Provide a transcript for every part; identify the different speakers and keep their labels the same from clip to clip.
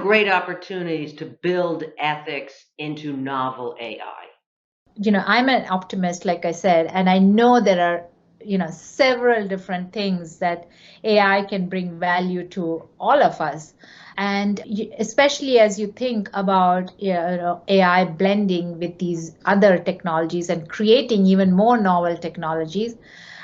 Speaker 1: great opportunities to build ethics into novel AI?
Speaker 2: I'm an optimist, like I said, and I know there are, several different things that AI can bring value to all of us. And especially as you think about AI blending with these other technologies and creating even more novel technologies,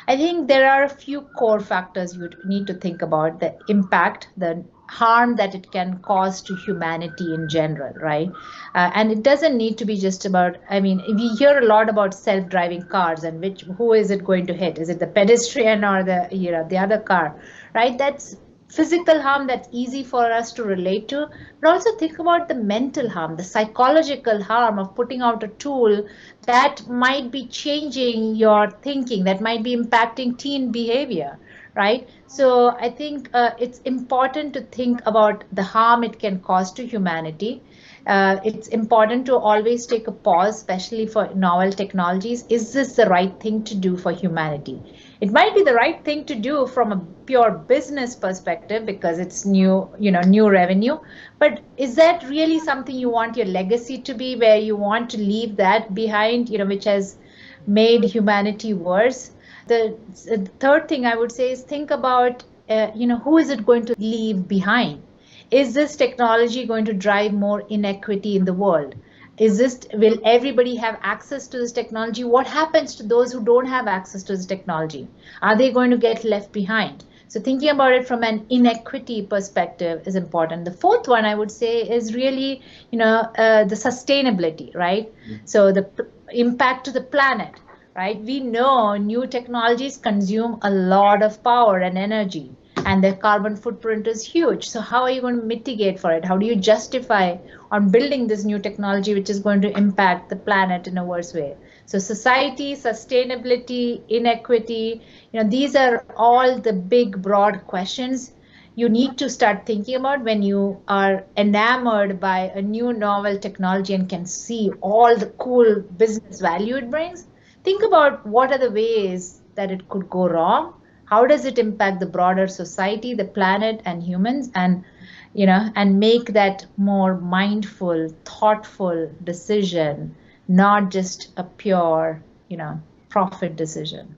Speaker 2: I think there are a few core factors you need to think about: the impact, the harm that it can cause to humanity in general, right? And it doesn't need to be just about, I mean, we hear a lot about self-driving cars and who is it going to hit? Is it the pedestrian or the other car, right? That's physical harm that's easy for us to relate to, but also think about the mental harm, the psychological harm of putting out a tool that might be changing your thinking, that might be impacting teen behavior, right? So I think it's important to think about the harm it can cause to humanity. It's important to always take a pause, especially for novel technologies. Is this the right thing to do for humanity? It might be the right thing to do from a pure business perspective because it's new revenue. But is that really something you want your legacy to be, where you want to leave that behind, which has made humanity worse? The third thing I would say is think about, who is it going to leave behind? Is this technology going to drive more inequity in the world? Will everybody have access to this technology? What happens to those who don't have access to this technology? Are they going to get left behind? So thinking about it from an inequity perspective is important. The fourth one I would say is really, the sustainability, right? So the impact to the planet, right? We know new technologies consume a lot of power and energy, and their carbon footprint is huge. So how are you going to mitigate for it? How do you justify on building this new technology which is going to impact the planet in a worse way? So society, sustainability, inequity, these are all the big, broad questions you need to start thinking about when you are enamored by a new novel technology and can see all the cool business value it brings. Think about what are the ways that it could go wrong. How does it impact the broader society, the planet, and humans? And make that more mindful, thoughtful decision, not just a pure, profit decision.